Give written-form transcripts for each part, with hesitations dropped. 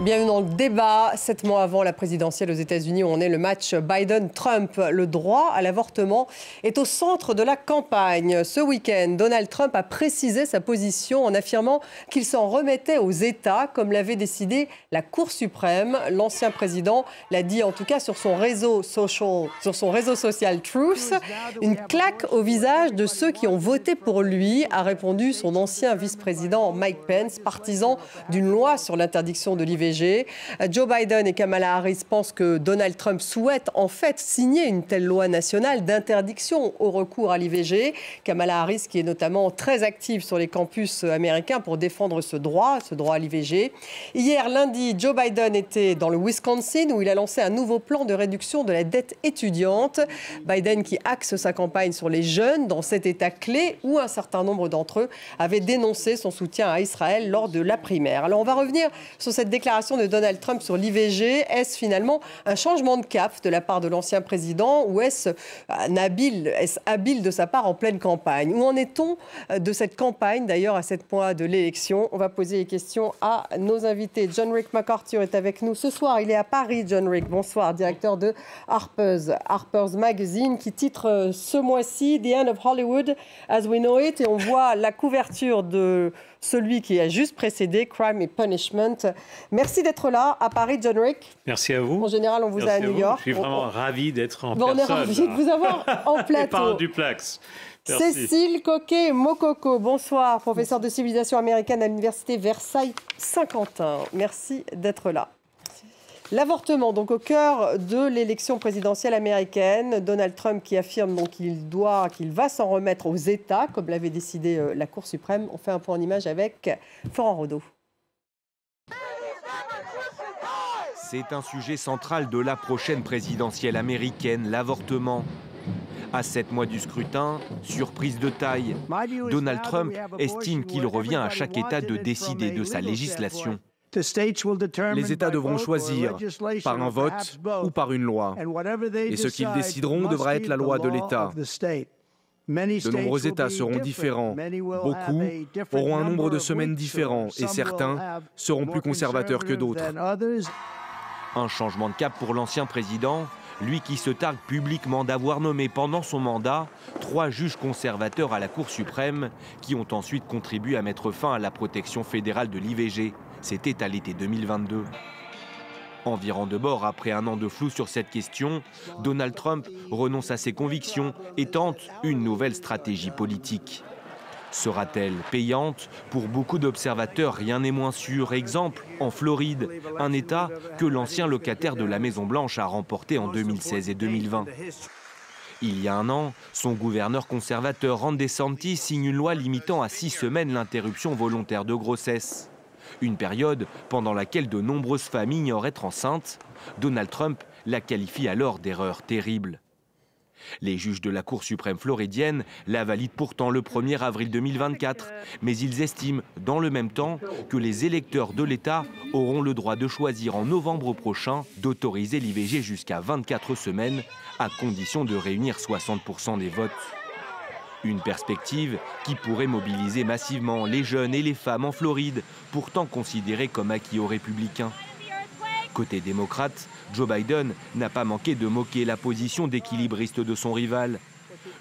Bienvenue dans le débat. 7 mois avant la présidentielle aux États-Unis, où on est le match Biden-Trump. Le droit à l'avortement est au centre de la campagne. Ce week-end, Donald Trump a précisé sa position en affirmant qu'il s'en remettait aux États, comme l'avait décidé la Cour suprême. L'ancien président l'a dit en tout cas sur son réseau social Truth. Une claque au visage de ceux qui ont voté pour lui, a répondu son ancien vice-président Mike Pence, partisan d'une loi sur l'interdiction de l'IVG. Joe Biden et Kamala Harris pensent que Donald Trump souhaite en fait signer une telle loi nationale d'interdiction au recours à l'IVG. Kamala Harris qui est notamment très active sur les campus américains pour défendre ce droit à l'IVG. Hier lundi, Joe Biden était dans le Wisconsin où il a lancé un nouveau plan de réduction de la dette étudiante. Biden qui axe sa campagne sur les jeunes dans cet État clé où un certain nombre d'entre eux avaient dénoncé son soutien à Israël lors de la primaire. Alors on va revenir sur cette déclaration de Donald Trump sur l'IVG. Est-ce finalement un changement de cap de la part de l'ancien président ou est-ce habile de sa part en pleine campagne? Où en est-on de cette campagne d'ailleurs à 7 mois de l'élection? On va poser les questions à nos invités. John Rick MacArthur est avec nous ce soir. Il est à Paris. John Rick, bonsoir, directeur de Harper's Magazine qui titre ce mois-ci The End of Hollywood as We Know It. Et on voit la couverture de celui qui a juste précédé, Crime and Punishment. Merci d'être là à Paris, John Rick. Merci à vous. En général, on vous a à New York. Je suis vraiment ravi d'être en personne. On est ravi de vous avoir en plateau. Et pas en duplex. Merci. Cécile Coquet-Mokoko, bonsoir, professeur de civilisation américaine à l'université Versailles-Saint-Quentin. Merci d'être là. L'avortement, donc au cœur de l'élection présidentielle américaine. Donald Trump qui affirme donc qu'il va s'en remettre aux États, comme l'avait décidé la Cour suprême. On fait un point en image avec Florent Rodeau. C'est un sujet central de la prochaine présidentielle américaine, l'avortement. À 7 mois du scrutin, surprise de taille, Donald Trump estime qu'il revient à chaque État de décider de sa législation. Les États devront choisir par un vote ou par une loi. Et ce qu'ils décideront devra être la loi de l'État. De nombreux États seront différents. Beaucoup auront un nombre de semaines différents et certains seront plus conservateurs que d'autres. Un changement de cap pour l'ancien président, lui qui se targue publiquement d'avoir nommé pendant son mandat 3 juges conservateurs à la Cour suprême qui ont ensuite contribué à mettre fin à la protection fédérale de l'IVG. C'était à l'été 2022. En virant de bord après un an de flou sur cette question, Donald Trump renonce à ses convictions et tente une nouvelle stratégie politique. Sera-t-elle payante? Pour beaucoup d'observateurs, rien n'est moins sûr. Exemple, en Floride, un État que l'ancien locataire de la Maison-Blanche a remporté en 2016 et 2020. Il y a un an, son gouverneur conservateur Ron DeSantis signe une loi limitant à 6 semaines l'interruption volontaire de grossesse. Une période pendant laquelle de nombreuses familles ignorent être enceintes. Donald Trump la qualifie alors d'erreur terrible. Les juges de la Cour suprême floridienne la valident pourtant le 1er avril 2024, mais ils estiment dans le même temps que les électeurs de l'État auront le droit de choisir en novembre prochain d'autoriser l'IVG jusqu'à 24 semaines, à condition de réunir 60% des votes. Une perspective qui pourrait mobiliser massivement les jeunes et les femmes en Floride, pourtant considérés comme acquis aux républicains. Côté démocrate, Joe Biden n'a pas manqué de moquer la position d'équilibriste de son rival.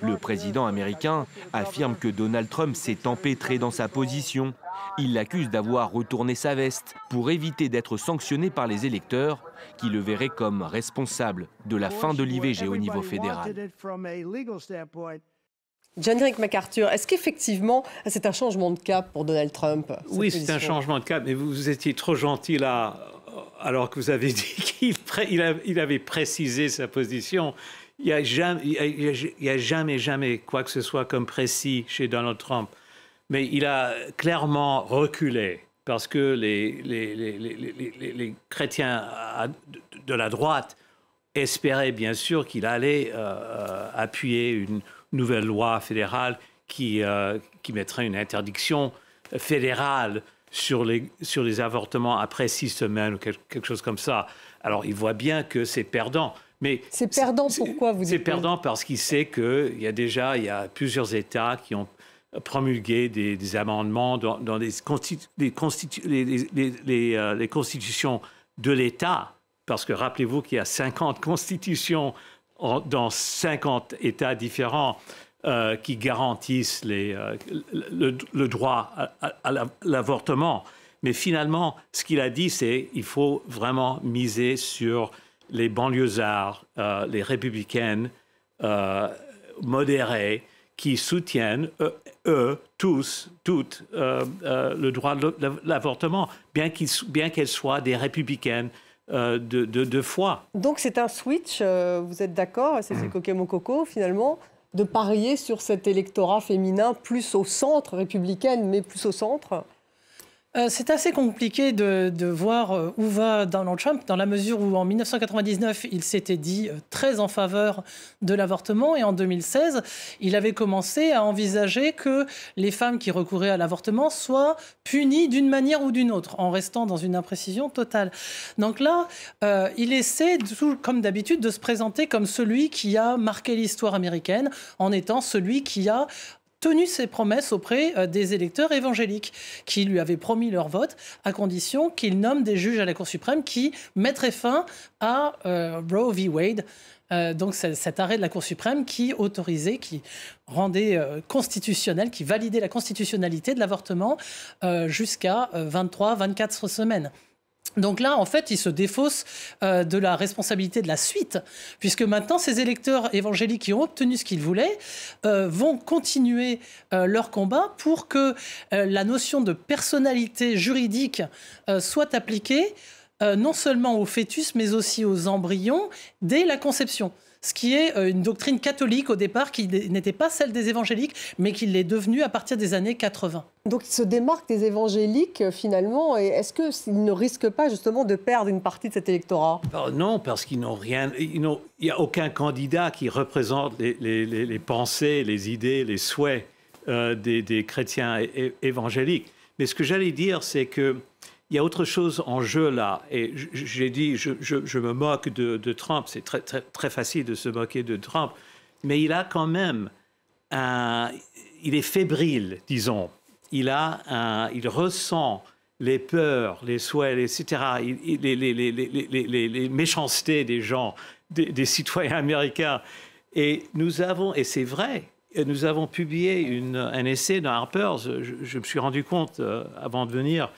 Le président américain affirme que Donald Trump s'est empêtré dans sa position. Il l'accuse d'avoir retourné sa veste pour éviter d'être sanctionné par les électeurs qui le verraient comme responsable de la fin de l'IVG au niveau fédéral. John Rick MacArthur, est-ce qu'effectivement c'est un changement de cap pour Donald Trump? Oui, c'est un changement de cap, mais vous étiez trop gentil là, alors que vous avez dit qu'il avait précisé sa position. Il n'y a jamais quoi que ce soit comme précis chez Donald Trump. Mais il a clairement reculé parce que les chrétiens de la droite espéraient bien sûr qu'il allait appuyer une nouvelle loi fédérale qui mettrait une interdiction fédérale sur les avortements après 6 semaines ou quelque chose comme ça. Alors, il voit bien que c'est perdant. Mais c'est perdant pourquoi vous dites? C'est perdant parce qu'il sait qu'il y a plusieurs États qui ont promulguer des amendements dans les constitutions de l'État. Parce que rappelez-vous qu'il y a 50 constitutions dans 50 États différents qui garantissent le droit à l'avortement. Mais finalement, ce qu'il a dit, c'est qu'il faut vraiment miser sur les banlieusards, les républicaines modérées, qui soutiennent, toutes, le droit de l'avortement, bien qu'elles soient des républicaines de foi. Donc c'est un switch, vous êtes d'accord, c'est Coquet Mokoko finalement, de parier sur cet électorat féminin plus au centre, républicaine, mais plus au centre? C'est assez compliqué de voir où va Donald Trump, dans la mesure où en 1999, il s'était dit très en faveur de l'avortement, et en 2016, il avait commencé à envisager que les femmes qui recouraient à l'avortement soient punies d'une manière ou d'une autre, en restant dans une imprécision totale. Donc là, il essaie, comme d'habitude, de se présenter comme celui qui a marqué l'histoire américaine, en étant celui qui a tenu ses promesses auprès des électeurs évangéliques qui lui avaient promis leur vote à condition qu'il nomme des juges à la Cour suprême qui mettraient fin à Roe v. Wade. Donc cet arrêt de la Cour suprême qui autorisait, qui rendait constitutionnel, qui validait la constitutionnalité de l'avortement jusqu'à 23-24 semaines. Donc là, en fait, il se défausse de la responsabilité de la suite, puisque maintenant, ces électeurs évangéliques qui ont obtenu ce qu'ils voulaient vont continuer leur combat pour que la notion de personnalité juridique soit appliquée non seulement au fœtus, mais aussi aux embryons dès la conception. Ce qui est une doctrine catholique au départ, qui n'était pas celle des évangéliques, mais qui l'est devenue à partir des années 80. Donc il se démarque des évangéliques finalement, et est-ce qu'ils ne risquent pas justement de perdre une partie de cet électorat? Non, parce qu'ils n'ont rien. Il n'y a aucun candidat qui représente les pensées, les idées, les souhaits des chrétiens évangéliques. Mais ce que j'allais dire, c'est que il y a autre chose en jeu là, et j'ai dit, je me moque de Trump, c'est très facile de se moquer de Trump, mais il a quand même il est fébrile, disons, il ressent les peurs, les souhaits, etc., les méchancetés des gens, des citoyens américains, et c'est vrai, nous avons publié un essai dans Harper's, je me suis rendu compte avant de venir,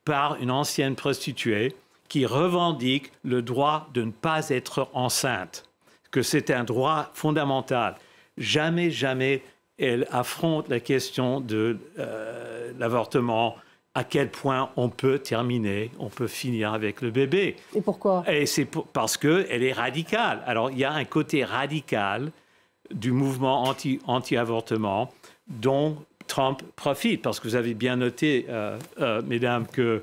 par une ancienne prostituée qui revendique le droit de ne pas être enceinte, que c'est un droit fondamental. Jamais elle affronte la question de l'avortement, à quel point on peut finir avec le bébé. Et pourquoi? Et c'est parce qu'elle est radicale. Alors, il y a un côté radical du mouvement anti-avortement dont Trump profite, parce que vous avez bien noté, mesdames, que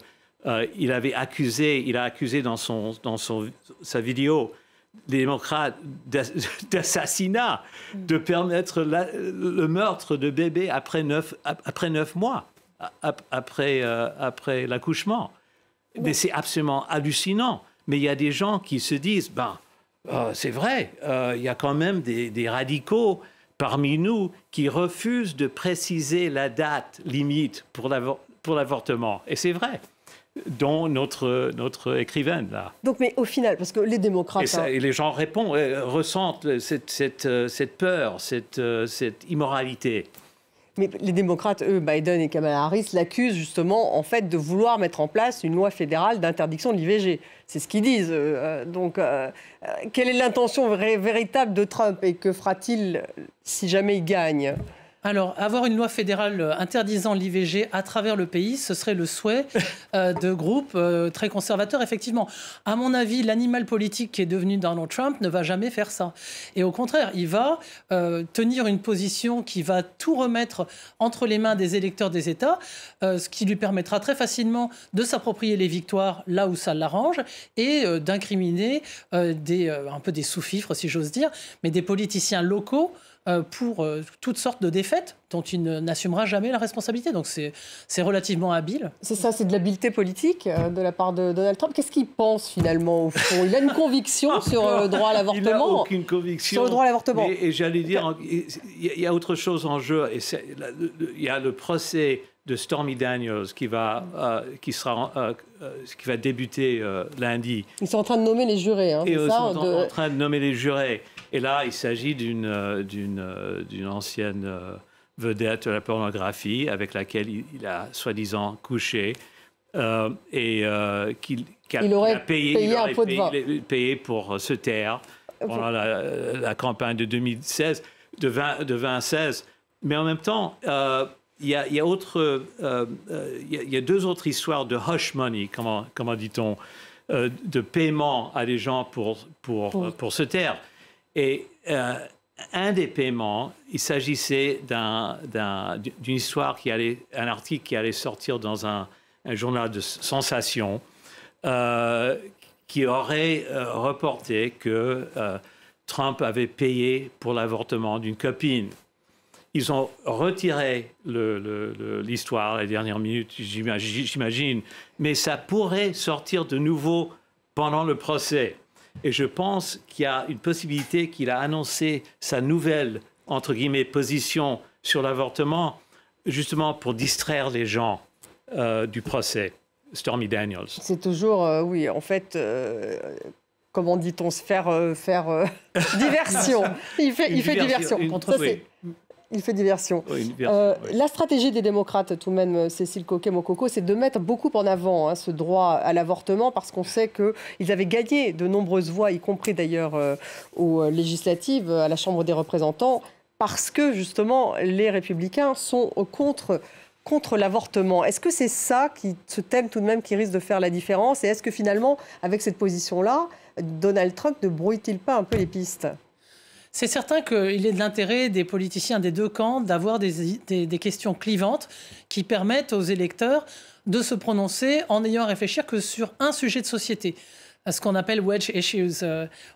il a accusé dans sa vidéo les démocrates d'assassinat, de permettre le meurtre de bébés après 9 mois, après l'accouchement. Mais c'est absolument hallucinant. Mais il y a des gens qui se disent, c'est vrai, il y a quand même des radicaux parmi nous qui refusent de préciser la date limite pour l'avortement. Et c'est vrai, dont notre écrivaine, là. Donc, mais au final, parce que les démocrates... Et les gens ressentent cette peur, cette immoralité. Mais les démocrates, eux, Biden et Kamala Harris, l'accusent justement en fait de vouloir mettre en place une loi fédérale d'interdiction de l'IVG. C'est ce qu'ils disent. Donc, quelle est l'intention véritable de Trump et que fera-t-il si jamais il gagne ? Alors, avoir une loi fédérale interdisant l'IVG à travers le pays, ce serait le souhait de groupes très conservateurs, effectivement. À mon avis, l'animal politique qui est devenu Donald Trump ne va jamais faire ça. Et au contraire, il va tenir une position qui va tout remettre entre les mains des électeurs des États, ce qui lui permettra très facilement de s'approprier les victoires là où ça l'arrange et d'incriminer un peu des sous-fifres, si j'ose dire, mais des politiciens locaux pour toutes sortes de défaites dont il n'assumera jamais la responsabilité. Donc c'est relativement habile. C'est ça, c'est de l'habileté politique de la part de Donald Trump. Qu'est-ce qu'il pense finalement au fond? Il a une conviction sur le droit à l'avortement. Il n'a aucune conviction. Sur le droit à l'avortement. Et j'allais dire, il y a autre chose en jeu. Il y a le procès de Stormy Daniels qui va débuter lundi. Ils sont en train de nommer les jurés. Hein, ils sont en train de nommer les jurés. Et là, il s'agit d'une ancienne vedette de la pornographie avec laquelle il a soi-disant couché qu'il aurait payé pour se taire pendant la campagne de 2016, de 2016. Mais en même temps, il y a deux autres histoires de hush money, comment dit-on, de paiement à des gens pour se taire. Et un des paiements, il s'agissait d'une histoire un article qui allait sortir dans un journal de sensation, qui aurait reporté que Trump avait payé pour l'avortement d'une copine. Ils ont retiré l'histoire à la dernière minute, j'imagine, mais ça pourrait sortir de nouveau pendant le procès. Et je pense qu'il y a une possibilité qu'il a annoncé sa nouvelle, entre guillemets, position sur l'avortement, justement pour distraire les gens du procès, Stormy Daniels. C'est toujours, oui, en fait, comment dit-on, faire diversion. Il fait diversion. Il fait diversion. Oui, la stratégie des démocrates, tout de même, Cécile Coquet-Mococo, c'est de mettre beaucoup en avant ce droit à l'avortement parce qu'on sait qu'ils avaient gagné de nombreuses voix, y compris d'ailleurs aux législatives, à la Chambre des représentants, parce que justement les républicains sont contre l'avortement. Est-ce que c'est ça, ce thème tout de même, qui risque de faire la différence? Et est-ce que finalement, avec cette position-là, Donald Trump ne brouille-t-il pas un peu les pistes? C'est certain qu'il est de l'intérêt des politiciens des deux camps d'avoir des questions clivantes qui permettent aux électeurs de se prononcer en ayant à réfléchir que sur un sujet de société, ce qu'on appelle wedge issues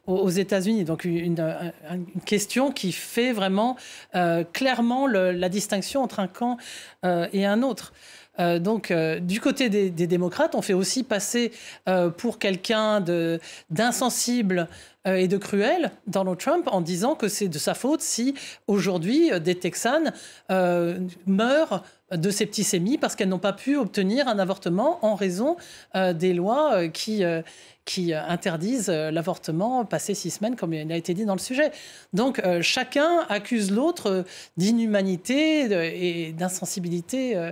aux États-Unis. Donc une question qui fait vraiment clairement la distinction entre un camp et un autre. Donc, du côté des démocrates, on fait aussi passer pour quelqu'un d'insensible et de cruel Donald Trump en disant que c'est de sa faute si aujourd'hui des Texanes meurent de septicémie parce qu'elles n'ont pas pu obtenir un avortement en raison des lois qui interdisent l'avortement passé 6 semaines, comme il a été dit dans le sujet. Donc, chacun accuse l'autre d'inhumanité et d'insensibilité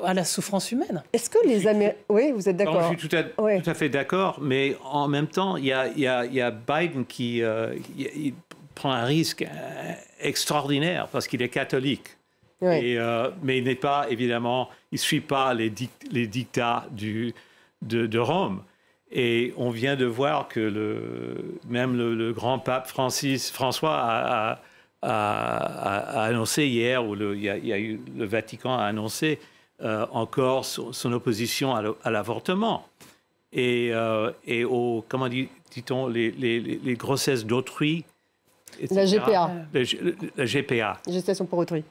à la souffrance humaine. Est-ce que les Américains... Oui, vous êtes d'accord? Je suis tout à fait d'accord, mais en même temps, il y a Biden qui il prend un risque extraordinaire parce qu'il est catholique. Oui. Mais il n'est pas, évidemment, il ne suit pas les dictats de Rome. Et on vient de voir que même le grand pape François a annoncé hier, ou le Vatican a annoncé encore son opposition à l'avortement et comment dit-on, les grossesses d'autrui, etc. La GPA. La GPA. Gestation pour autrui.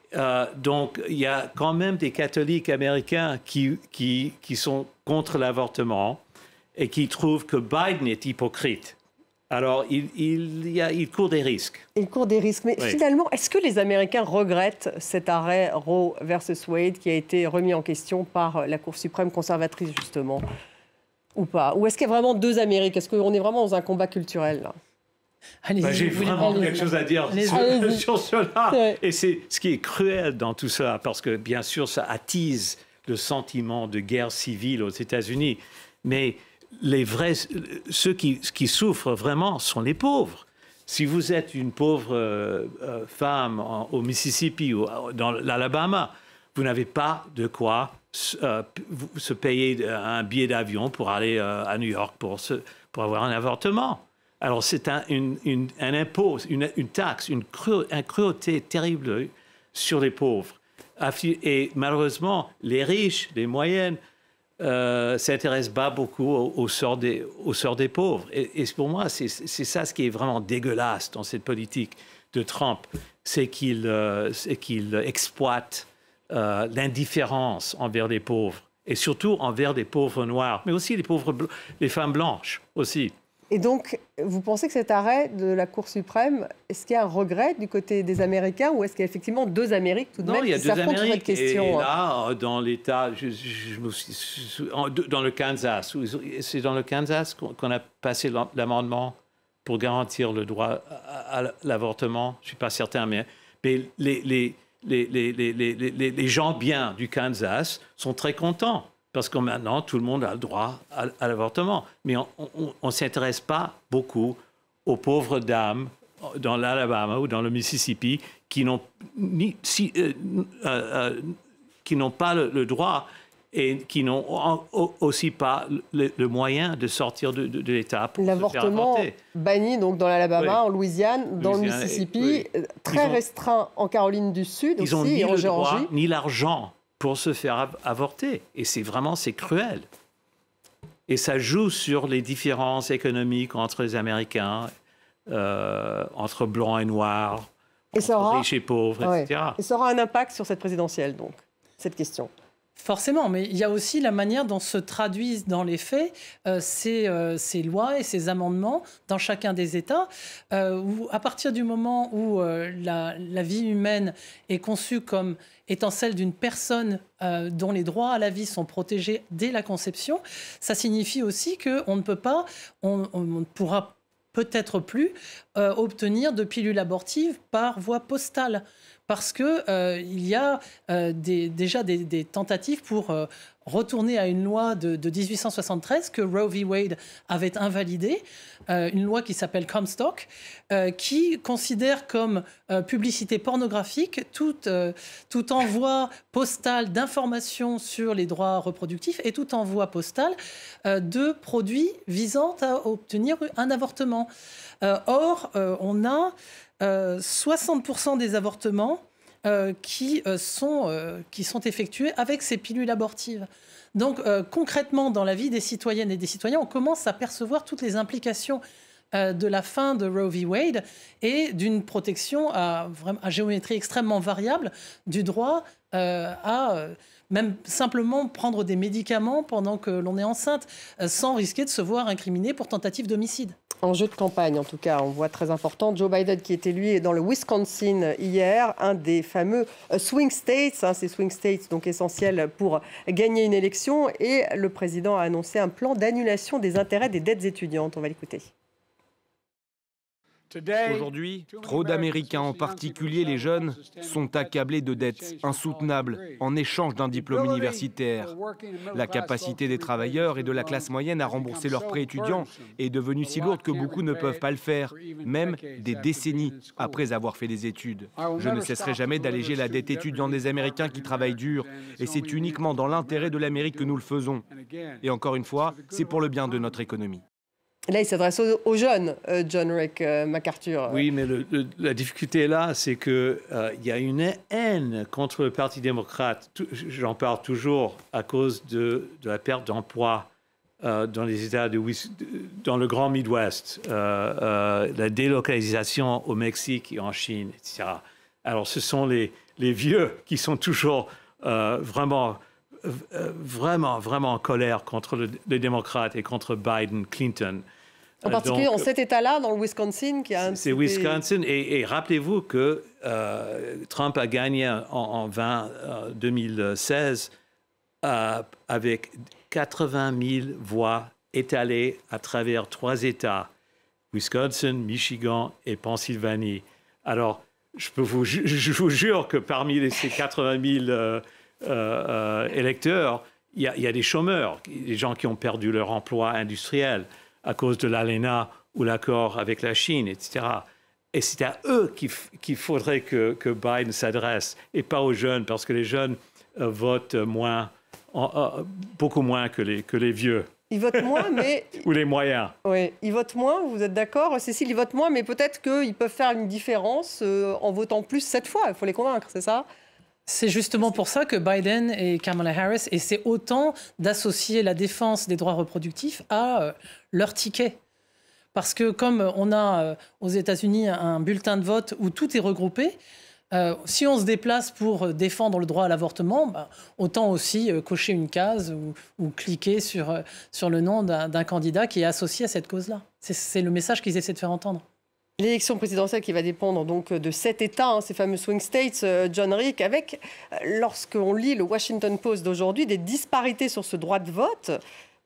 Donc, il y a quand même des catholiques américains qui sont contre l'avortement et qui trouvent que Biden est hypocrite. Alors, il court des risques. Il court des risques. Mais finalement, est-ce que les Américains regrettent cet arrêt Roe versus Wade qui a été remis en question par la Cour suprême conservatrice, justement? Ou pas? Ou est-ce qu'il y a vraiment deux Amériques? Est-ce qu'on est vraiment dans un combat culturel, là? J'ai vraiment quelque chose à dire sur cela. Ouais. Et c'est ce qui est cruel dans tout ça, parce que, bien sûr, ça attise le sentiment de guerre civile aux États-Unis. Mais ceux qui souffrent vraiment sont les pauvres. Si vous êtes une pauvre femme au Mississippi ou dans l'Alabama, vous n'avez pas de quoi se payer un billet d'avion pour aller à New York pour avoir un avortement. Alors c'est un impôt, une taxe, une cruauté terrible sur les pauvres. Et malheureusement, les riches, les moyennes, s'intéresse pas beaucoup au sort des pauvres. Et pour moi, c'est ça ce qui est vraiment dégueulasse dans cette politique de Trump. c'est qu'il exploite l'indifférence envers les pauvres, et surtout envers des pauvres noirs, mais aussi les femmes blanches aussi. Et donc, vous pensez que cet arrêt de la Cour suprême, est-ce qu'il y a un regret du côté des Américains ou est-ce qu'il y a effectivement deux Amériques tout de même qui s'affrontent sur cette question? Et là, dans l'État, dans le Kansas, c'est dans le Kansas qu'on a passé l'amendement pour garantir le droit à l'avortement. Je ne suis pas certain, mais les gens bien du Kansas sont très contents. Parce que maintenant, tout le monde a le droit à l'avortement. Mais on ne s'intéresse pas beaucoup aux pauvres dames dans l'Alabama ou dans le Mississippi qui n'ont pas le droit et qui n'ont aussi pas le moyen de sortir de l'État pour se faire avorter. L'avortement banni donc dans l'Alabama, en Louisiane, dans le Mississippi, très restreint en Caroline du Sud aussi, ni en le Géorgie. droit, ni l'argent pour se faire avorter. Et c'est cruel. Et ça joue sur les différences économiques entre les Américains, entre blancs et noirs, entre riches et pauvres, etc. Et ça aura un impact sur cette présidentielle, donc, cette question. Forcément, mais il y a aussi la manière dont se traduisent dans les faits ces lois et ces amendements dans chacun des États, où à partir du moment où la vie humaine est conçue comme étant celle d'une personne dont les droits à la vie sont protégés dès la conception, ça signifie aussi qu'on ne peut pas, on ne pourra peut-être plus obtenir de pilules abortives par voie postale. Parce qu'il y a déjà des tentatives pour retourner à une loi de 1873 que Roe v. Wade avait invalidée, une loi qui s'appelle Comstock, qui considère comme publicité pornographique tout envoi postal d'informations sur les droits reproductifs et tout envoi postal de produits visant à obtenir un avortement. Or, on a 60% des avortements qui sont effectués avec ces pilules abortives. Donc concrètement, dans la vie des citoyennes et des citoyens, on commence à percevoir toutes les implications de la fin de Roe v. Wade et d'une protection à géométrie extrêmement variable du droit à même simplement prendre des médicaments pendant que l'on est enceinte, sans risquer de se voir incriminé pour tentative d'homicide. Enjeu de campagne, en tout cas, on voit très important. Joe Biden qui est élu dans le Wisconsin hier, un des fameux swing states, ces swing states donc essentiels pour gagner une élection. Et le président a annoncé un plan d'annulation des intérêts des dettes étudiantes. On va l'écouter. Aujourd'hui, trop d'Américains, en particulier les jeunes, sont accablés de dettes insoutenables en échange d'un diplôme universitaire. La capacité des travailleurs et de la classe moyenne à rembourser leurs prêts étudiants est devenue si lourde que beaucoup ne peuvent pas le faire, même des décennies après avoir fait des études. Je ne cesserai jamais d'alléger la dette étudiante des Américains qui travaillent dur, et c'est uniquement dans l'intérêt de l'Amérique que nous le faisons. Et encore une fois, c'est pour le bien de notre économie. Là, il s'adresse aux jeunes, John Rick MacArthur. Oui, mais la difficulté là, c'est qu'il y a une haine contre le Parti démocrate. J'en parle toujours à cause de la perte d'emploi dans les États dans le Grand Midwest, la délocalisation au Mexique et en Chine, etc. Alors, ce sont les vieux qui sont toujours vraiment en colère contre les démocrates et contre Biden, Clinton. En particulier dans cet État-là, dans le Wisconsin, qui a un... C'est Wisconsin, et rappelez-vous que Trump a gagné en 2016 avec 80 000 voix étalées à travers 3 États, Wisconsin, Michigan et Pennsylvanie. Alors, je vous jure que parmi ces 80 000 électeurs, il y a des chômeurs, des gens qui ont perdu leur emploi industriel à cause de l'ALENA ou l'accord avec la Chine, etc. Et c'est à eux qu'il faudrait que Biden s'adresse, et pas aux jeunes, parce que les jeunes votent beaucoup moins que les vieux. Ils votent moins, mais... Ou les moyens. Oui, ils votent moins, vous êtes d'accord, Cécile, ils votent moins, mais peut-être qu'ils peuvent faire une différence en votant plus cette fois. Il faut les convaincre, c'est ça ? C'est justement pour ça que Biden et Kamala Harris essaient autant d'associer la défense des droits reproductifs à leur ticket. Parce que comme on a aux États-Unis un bulletin de vote où tout est regroupé, si on se déplace pour défendre le droit à l'avortement, autant aussi cocher une case ou cliquer sur le nom d'un candidat qui est associé à cette cause-là. C'est le message qu'ils essaient de faire entendre. L'élection présidentielle qui va dépendre donc de 7 États, ces fameux swing states, John Rick, avec, lorsqu'on lit le Washington Post d'aujourd'hui, des disparités sur ce droit de vote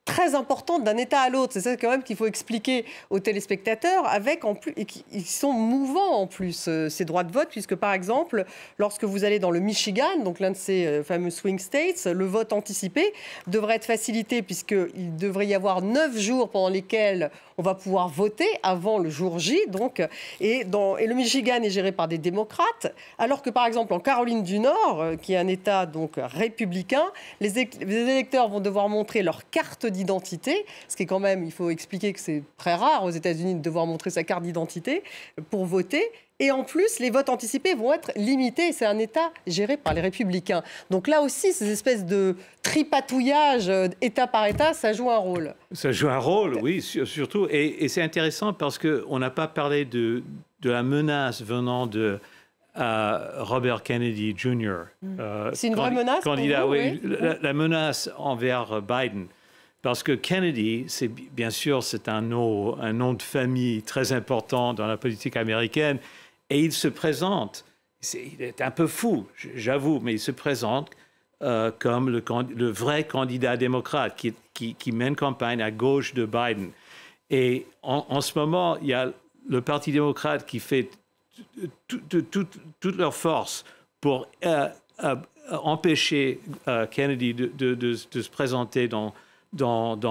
très importantes d'un État à l'autre. C'est ça quand même qu'il faut expliquer aux téléspectateurs, avec en plus, et ils sont mouvants en plus, ces droits de vote, puisque par exemple, lorsque vous allez dans le Michigan, donc l'un de ces fameux swing states, le vote anticipé devrait être facilité, puisqu'il devrait y avoir 9 jours pendant lesquels on va pouvoir voter avant le jour J. Donc, et le Michigan est géré par des démocrates, alors que par exemple en Caroline du Nord, qui est un État donc républicain, les électeurs vont devoir montrer leur carte d'identité, ce qui est quand même, il faut expliquer que c'est très rare aux États-Unis de devoir montrer sa carte d'identité pour voter. Et en plus, les votes anticipés vont être limités. C'est un État géré par les républicains. Donc là aussi, ces espèces de tripatouillage État par État, ça joue un rôle. Ça joue un rôle, oui, surtout. Et c'est intéressant parce qu'on n'a pas parlé de la menace venant de Robert Kennedy Jr. C'est une vraie menace candidat, pour vous, oui. La menace envers Biden. Parce que Kennedy, bien sûr, c'est un nom de famille très important dans la politique américaine. Et il se présente, il est un peu fou, j'avoue, mais il se présente comme le vrai candidat démocrate qui mène campagne à gauche de Biden. Et en ce moment, il y a le Parti démocrate qui fait toute leur force pour empêcher Kennedy de se présenter dans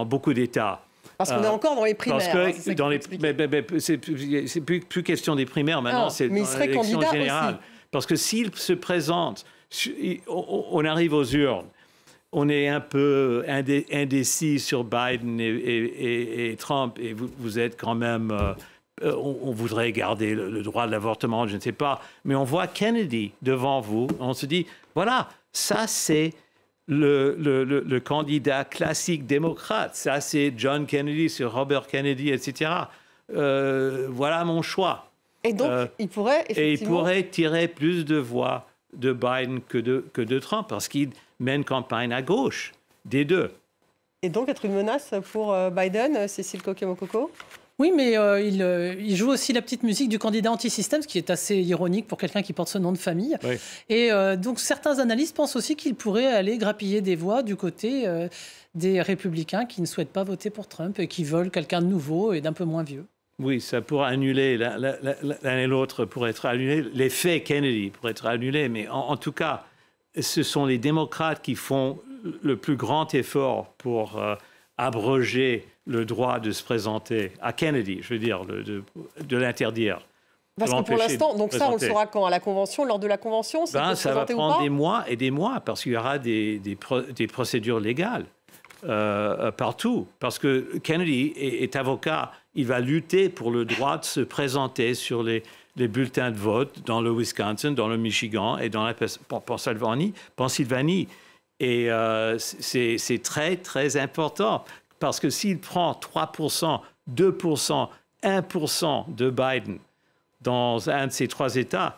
beaucoup d'États. Parce qu'on est encore dans les primaires. Parce que c'est plus question des primaires maintenant, c'est l'élection générale. Aussi. Parce que s'il se présente, on arrive aux urnes, on est un peu indécis sur Biden et Trump, et vous êtes quand même... on voudrait garder le droit de l'avortement, je ne sais pas. Mais on voit Kennedy devant vous, on se dit, voilà, ça c'est... Le candidat classique démocrate. Ça, c'est John Kennedy, c'est Robert Kennedy, etc. Voilà mon choix. Et donc, il pourrait effectivement... Et il pourrait tirer plus de voix de Biden que de Trump, parce qu'il mène campagne à gauche, des deux. Et donc, être une menace pour Biden, Cécile Coquet-Mococo ? Oui, mais il joue aussi la petite musique du candidat anti-système, ce qui est assez ironique pour quelqu'un qui porte ce nom de famille. Oui. Et donc, certains analystes pensent aussi qu'il pourrait aller grappiller des voix du côté des républicains qui ne souhaitent pas voter pour Trump et qui veulent quelqu'un de nouveau et d'un peu moins vieux. Oui, ça pourrait annuler, l'un et l'autre pourraient être annulés. L'effet Kennedy pourrait être annulé, mais en tout cas, ce sont les démocrates qui font le plus grand effort pour abroger le droit de se présenter à Kennedy, je veux dire, de l'interdire. Parce que pour l'instant, donc ça, on le saura quand ? À la Convention, lors de la Convention, ça va prendre des mois et des mois, parce qu'il y aura des procédures légales partout. Parce que Kennedy est avocat, il va lutter pour le droit de se présenter sur les bulletins de vote dans le Wisconsin, dans le Michigan et dans la Pennsylvanie. Et c'est très, très important. Parce que s'il prend 3%, 2%, 1% de Biden dans un de ces 3 États,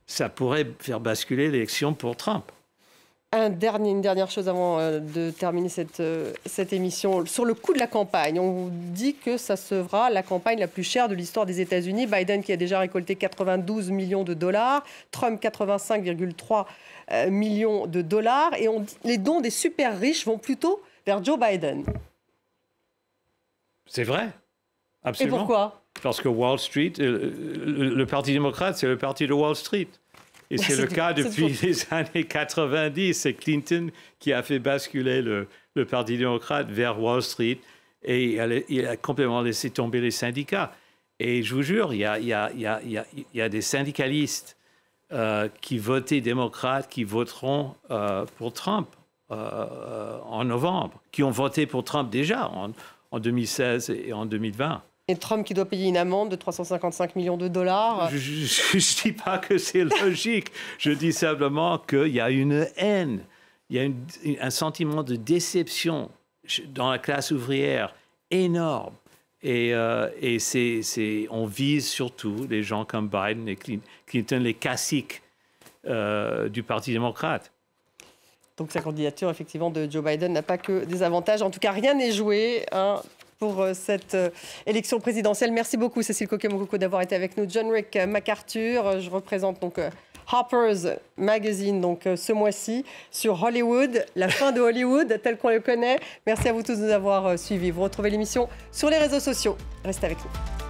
ça pourrait faire basculer l'élection pour Trump. Une dernière chose avant de terminer cette émission. Sur le coût de la campagne, on dit que ça sera la campagne la plus chère de l'histoire des États-Unis. Biden qui a déjà récolté 92 millions de dollars, Trump 85,3 millions de dollars. Et les dons des super riches vont plutôt vers Joe Biden. C'est vrai, absolument. Et pourquoi ? Parce que Wall Street, le Parti démocrate, c'est le parti de Wall Street. Et c'est le cas depuis les années 90. C'est Clinton qui a fait basculer le Parti démocrate vers Wall Street et il a complètement laissé tomber les syndicats. Et je vous jure, il y a des syndicalistes qui votaient démocrates, qui voteront pour Trump en novembre, qui ont voté pour Trump déjà en 2016 et en 2020. Et Trump qui doit payer une amende de 355 millions de dollars. Je ne dis pas que c'est logique. Je dis simplement qu'il y a une haine, il y a un sentiment de déception dans la classe ouvrière énorme. Et on vise surtout les gens comme Biden et Clinton, les classiques du Parti démocrate. Donc sa candidature, effectivement, de Joe Biden n'a pas que des avantages. En tout cas, rien n'est joué pour cette élection présidentielle. Merci beaucoup, Cécile Coquet-Mococo, d'avoir été avec nous. John Rick MacArthur, je représente donc Harper's Magazine ce mois-ci sur Hollywood, la fin de Hollywood tel qu'on le connaît. Merci à vous tous de nous avoir suivis. Vous retrouvez l'émission sur les réseaux sociaux. Restez avec nous.